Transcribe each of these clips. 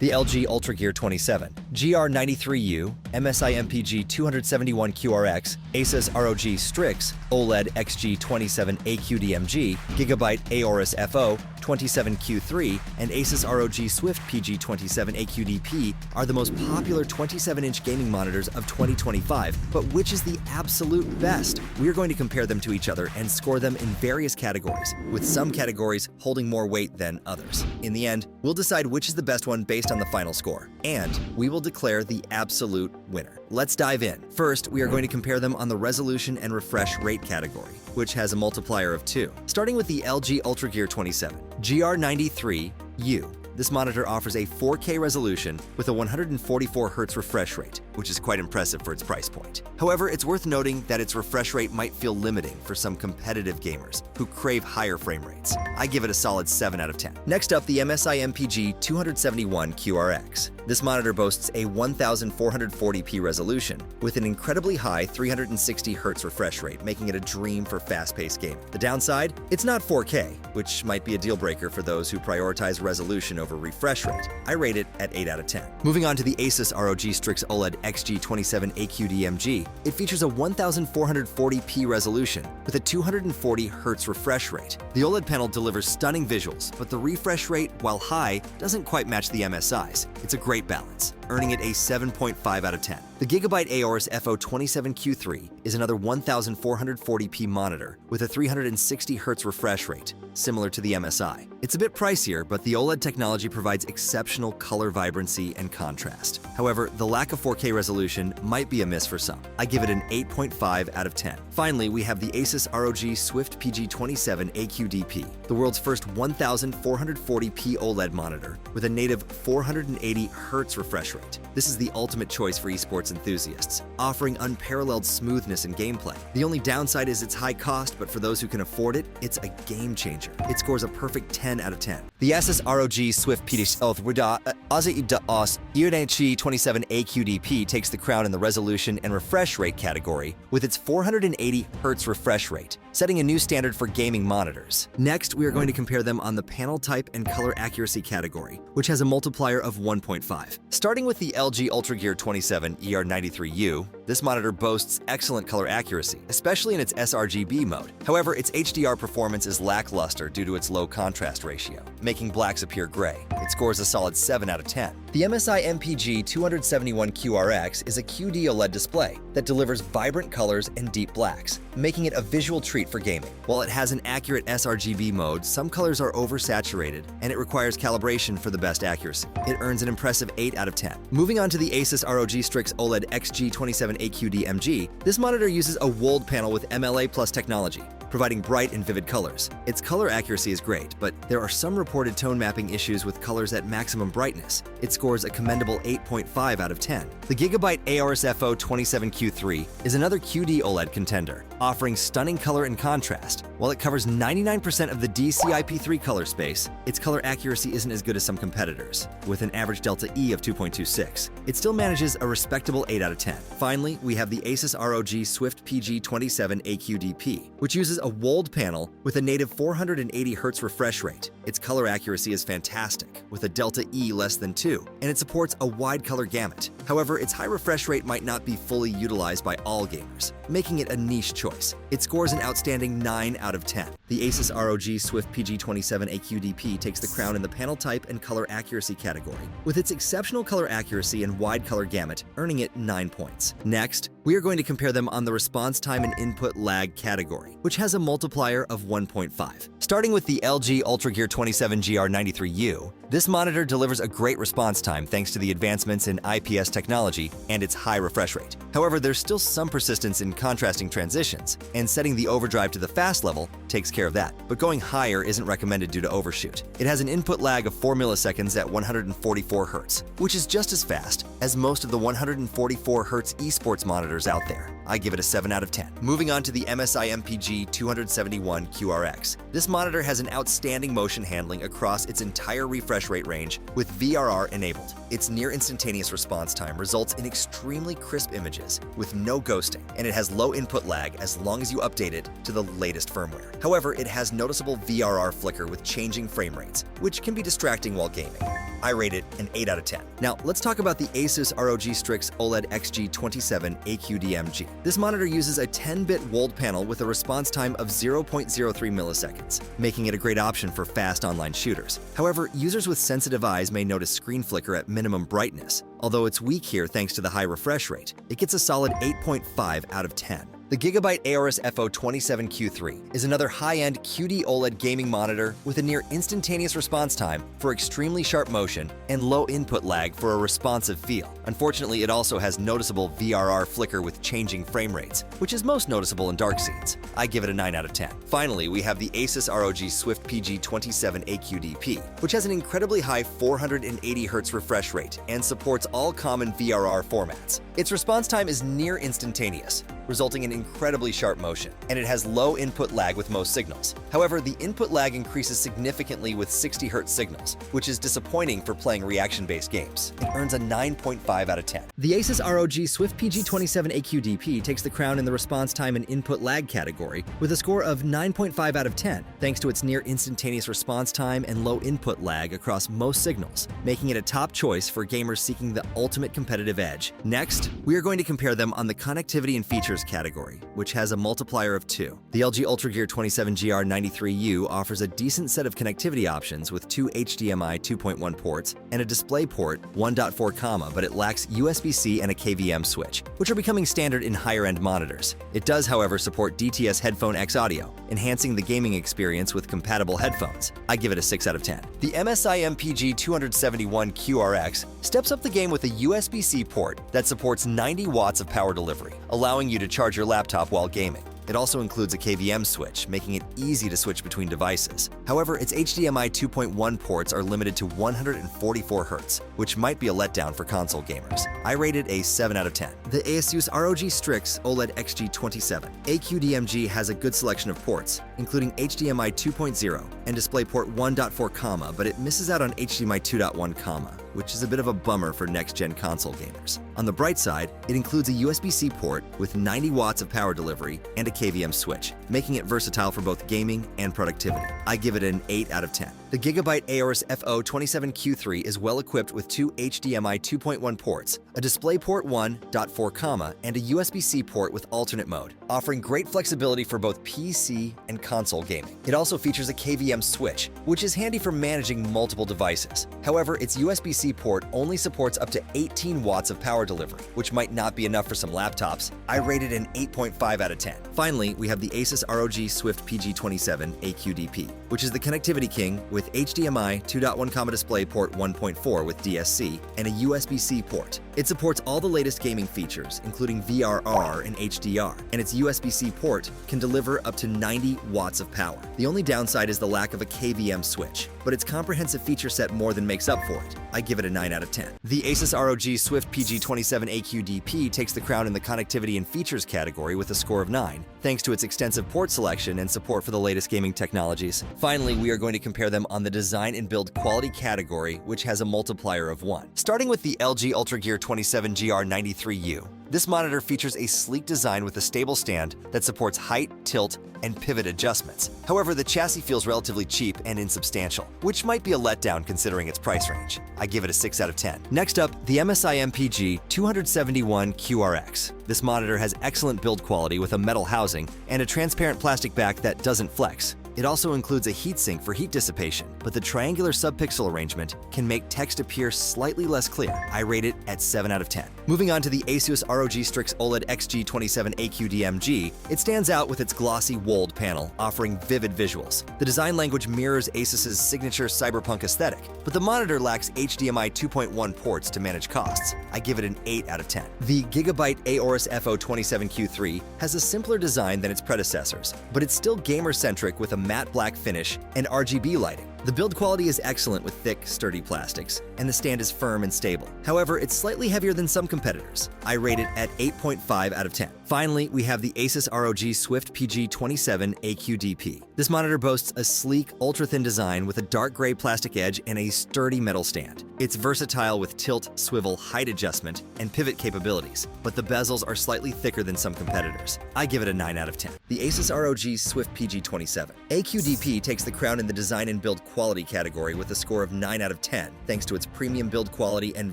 The LG UltraGear 27, GR93U, MSI MPG 271QRX, Asus ROG Strix, OLED XG27AQDMG, Gigabyte AORUS FO27Q3, and Asus ROG Swift PG27AQDP are the most popular 27-inch gaming monitors of 2025, but which is the absolute best? We're going to compare them to each other and score them in various categories, with some categories holding more weight than others. In the end, we'll decide which is the best one based on the final score, and we will declare the absolute winner. Let's dive in. First, we are going to compare them on the resolution and refresh rate category, which has a multiplier of 2. Starting with the LG UltraGear 27, GR93U. This monitor offers a 4K resolution with a 144Hz refresh rate, which is quite impressive for its price point. However, it's worth noting that its refresh rate might feel limiting for some competitive gamers who crave higher frame rates. I give it a solid 7 out of 10. Next up, the MSI MPG 2771QRX. This monitor boasts a 1440p resolution with an incredibly high 360Hz refresh rate, making it a dream for fast-paced gaming. The downside? It's not 4K, which might be a deal breaker for those who prioritize resolution over refresh rate. I rate it at 8 out of 10. Moving on to the Asus ROG Strix OLED XG27AQDMG, it features a 1440p resolution with a 240Hz refresh rate. The OLED panel delivers stunning visuals, but the refresh rate, while high, doesn't quite match the MSI's. It's a great balance, earning it a 7.5 out of 10. The Gigabyte AORUS FO27Q3 is another 1440p monitor with a 360Hz refresh rate, similar to the MSI. It's a bit pricier, but the OLED technology provides exceptional color vibrancy and contrast. However, the lack of 4K resolution might be a miss for some. I give it an 8.5 out of 10. Finally, we have the Asus ROG Swift PG27AQDP, the world's first 1440p OLED monitor with a native 480Hz refresh rate. This is the ultimate choice for esports enthusiasts, offering unparalleled smoothness in gameplay. The only downside is its high cost, but for those who can afford it, it's a game changer. It scores a perfect 10 out of 10. The Asus ROG Swift PG27AQDP takes the crown in the resolution and refresh rate category with its 480Hz refresh rate, setting a new standard for gaming monitors. Next, we are going to compare them on the panel type and color accuracy category, which has a multiplier of 1.5. Starting with the LG UltraGear 27 ER93U, this monitor boasts excellent color accuracy, especially in its sRGB mode. However, its HDR performance is lackluster due to its low contrast ratio, making blacks appear gray. It scores a solid 7 out of 10. The MSI MPG 271QRX is a QD-OLED display that delivers vibrant colors and deep blacks, making it a visual treat for gaming. While it has an accurate sRGB mode, some colors are oversaturated, and it requires calibration for the best accuracy. It earns an impressive 8 out of 10. Moving on to the Asus ROG Strix OLED XG27AQDMG, this monitor uses a WOLED panel with MLA Plus technology, providing bright and vivid colors. Its color accuracy is great, but there are some reported tone mapping issues with colors at maximum brightness. It scores a commendable 8.5 out of 10. The Gigabyte AORUS FO27Q3 is another QD-OLED contender, offering stunning color and contrast. While it covers 99% of the DCI-P3 color space, its color accuracy isn't as good as some competitors, with an average delta E of 2.26. It still manages a respectable 8 out of 10. Finally, we have the Asus ROG Swift PG27AQDP, which uses a WOLED panel with a native 480Hz refresh rate. Its color accuracy is fantastic, with a delta E less than 2, and it supports a wide color gamut. However, its high refresh rate might not be fully utilized by all gamers, making it a niche choice. It scores an outstanding 9 out of 10. The Asus ROG Swift PG27AQDP takes the crown in the panel type and color accuracy category, with its exceptional color accuracy and wide color gamut, earning it 9 points. Next, we are going to compare them on the response time and input lag category, which has a multiplier of 1.5. Starting with the LG UltraGear 27 GR93U, this monitor delivers a great response time thanks to the advancements in IPS technology and its high refresh rate. However, there's still some persistence in contrasting transitions, and setting the overdrive to the fast level takes care of that. But going higher isn't recommended due to overshoot. It has an input lag of 4 milliseconds at 144 Hz, which is just as fast as most of the 144 Hz esports monitors out there. I give it a 7 out of 10. Moving on to the MSI MPG 271QRX. This monitor has an outstanding motion handling across its entire refresh rate range with VRR enabled. Its near instantaneous response time results in extremely crisp images with no ghosting, and it has low input lag as long as you update it to the latest firmware. However, it has noticeable VRR flicker with changing frame rates, which can be distracting while gaming. I rate it an 8 out of 10. Now, let's talk about the Asus ROG Strix OLED XG27AQDMG. This monitor uses a 10-bit WOLD panel with a response time of 0.03 milliseconds, making it a great option for fast online shooters. However, users with sensitive eyes may notice screen flicker at minimum brightness. Although it's weak here thanks to the high refresh rate, it gets a solid 8.5 out of 10. The Gigabyte AORUS FO27Q3 is another high-end QD-OLED gaming monitor with a near instantaneous response time for extremely sharp motion and low input lag for a responsive feel. Unfortunately, it also has noticeable VRR flicker with changing frame rates, which is most noticeable in dark scenes. I give it a 9 out of 10. Finally, we have the Asus ROG Swift PG27AQDP, which has an incredibly high 480Hz refresh rate and supports all common VRR formats. Its response time is near instantaneous, resulting in incredibly sharp motion, and it has low input lag with most signals. However, the input lag increases significantly with 60Hz signals, which is disappointing for playing reaction-based games. It earns a 9.5 out of 10. The Asus ROG Swift PG27AQDP takes the crown in the response time and input lag category with a score of 9.5 out of 10, thanks to its near instantaneous response time and low input lag across most signals, making it a top choice for gamers seeking the ultimate competitive edge. Next, we are going to compare them on the connectivity and features category, which has a multiplier of 2. The LG UltraGear 27GR93U offers a decent set of connectivity options with 2 HDMI 2.1 ports and a display port 1.4, but it lacks USB-C and a KVM switch, which are becoming standard in higher-end monitors. It does, however, support DTS Headphone X audio, enhancing the gaming experience with compatible headphones. I give it a 6 out of 10. The MSI MPG 271QRX steps up the game with a USB-C port that supports 90 watts of power delivery, allowing you to charge your laptop while gaming. It also includes a KVM switch, making it easy to switch between devices. However, its HDMI 2.1 ports are limited to 144 Hz, which might be a letdown for console gamers. I rate it a 7 out of 10. The Asus ROG Strix OLED XG27 AQDMG has a good selection of ports, including HDMI 2.0 and DisplayPort 1.4, but it misses out on HDMI 2.1, which is a bit of a bummer for next-gen console gamers. On the bright side, it includes a USB-C port with 90 watts of power delivery and a KVM switch, making it versatile for both gaming and productivity. I give it an 8 out of 10. The Gigabyte AORUS FO27Q3 is well equipped with 2 HDMI 2.1 ports, a DisplayPort 1.4, and a USB-C port with alternate mode, offering great flexibility for both PC and console gaming. It also features a KVM switch, which is handy for managing multiple devices. However, its USB-C port only supports up to 18 watts of power delivery, which might not be enough for some laptops. I rate it an 8.5 out of 10. Finally, we have the Asus ROG Swift PG27AQDP, which is the connectivity king with HDMI 2.1 DisplayPort 1.4 with DSC and a USB-C port. It supports all the latest gaming features, including VRR and HDR, and its USB-C port can deliver up to 90 watts of power. The only downside is the lack of a KVM switch, but its comprehensive feature set more than makes up for it. I give it a 9 out of 10. The Asus ROG Swift PG27AQDP takes the crown in the connectivity and features category with a score of 9, thanks to its extensive port selection and support for the latest gaming technologies. Finally, we are going to compare them on the design and build quality category, which has a multiplier of 1. Starting with the LG UltraGear 27GR93U. This monitor features a sleek design with a stable stand that supports height, tilt, and pivot adjustments. However, the chassis feels relatively cheap and insubstantial, which might be a letdown considering its price range. I give it a 6 out of 10. Next up, the MSI MPG 271QRX. This monitor has excellent build quality with a metal housing and a transparent plastic back that doesn't flex. It also includes a heatsink for heat dissipation, but the triangular subpixel arrangement can make text appear slightly less clear. I rate it at 7 out of 10. Moving on to the Asus ROG Strix OLED XG27AQDMG, it stands out with its glossy WOLD panel, offering vivid visuals. The design language mirrors Asus's signature cyberpunk aesthetic, but the monitor lacks HDMI 2.1 ports to manage costs. I give it an 8 out of 10. The Gigabyte AORUS FO27Q3 has a simpler design than its predecessors, but it's still gamer-centric with a matte black finish and RGB lighting. The build quality is excellent with thick, sturdy plastics, and the stand is firm and stable. However, it's slightly heavier than some competitors. I rate it at 8.5 out of 10. Finally, we have the Asus ROG Swift PG27AQDP. This monitor boasts a sleek, ultra-thin design with a dark gray plastic edge and a sturdy metal stand. It's versatile with tilt, swivel, height adjustment, and pivot capabilities, but the bezels are slightly thicker than some competitors. I give it a 9 out of 10. The Asus ROG Swift PG27. AQDP takes the crown in the design and build quality category with a score of 9 out of 10, thanks to its premium build quality and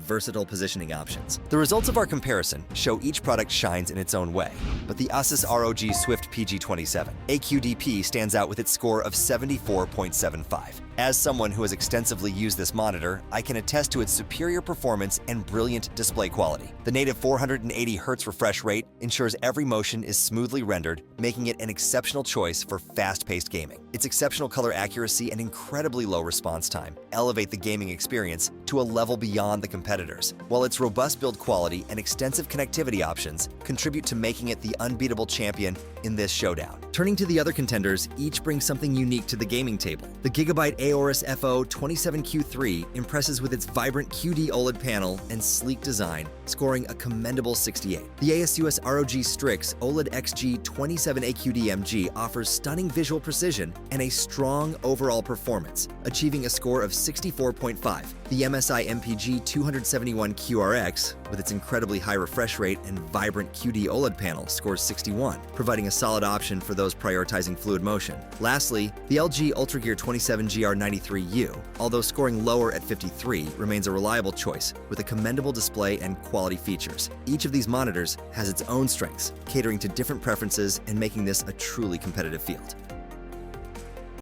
versatile positioning options. The results of our comparison show each product shines in its own way, but the Asus ROG Swift PG27 AQDP stands out with its score of 74.75. As someone who has extensively used this monitor, I can attest to its superior performance and brilliant display quality. The native 480 Hz refresh rate ensures every motion is smoothly rendered, making it an exceptional choice for fast-paced gaming. Its exceptional color accuracy and incredibly low response time elevate the gaming experience to a level beyond the competitors, while its robust build quality and extensive connectivity options contribute to making it the unbeatable champion in this showdown. Turning to the other contenders, each brings something unique to the gaming table. The Gigabyte AORUS FO27Q3 impresses with its vibrant QD-OLED panel and sleek design, scoring a commendable 68. The Asus ROG Strix OLED XG27AQDMG offers stunning visual precision and a strong overall performance, achieving a score of 64.5. The MSI MPG 271QRX, with its incredibly high refresh rate and vibrant QD-OLED panel, scores 61, providing a solid option for those prioritizing fluid motion. Lastly, the LG UltraGear 27GR93U, although scoring lower at 53, remains a reliable choice with a commendable display and quality features. Each of these monitors has its own strengths, catering to different preferences and making this a truly competitive field.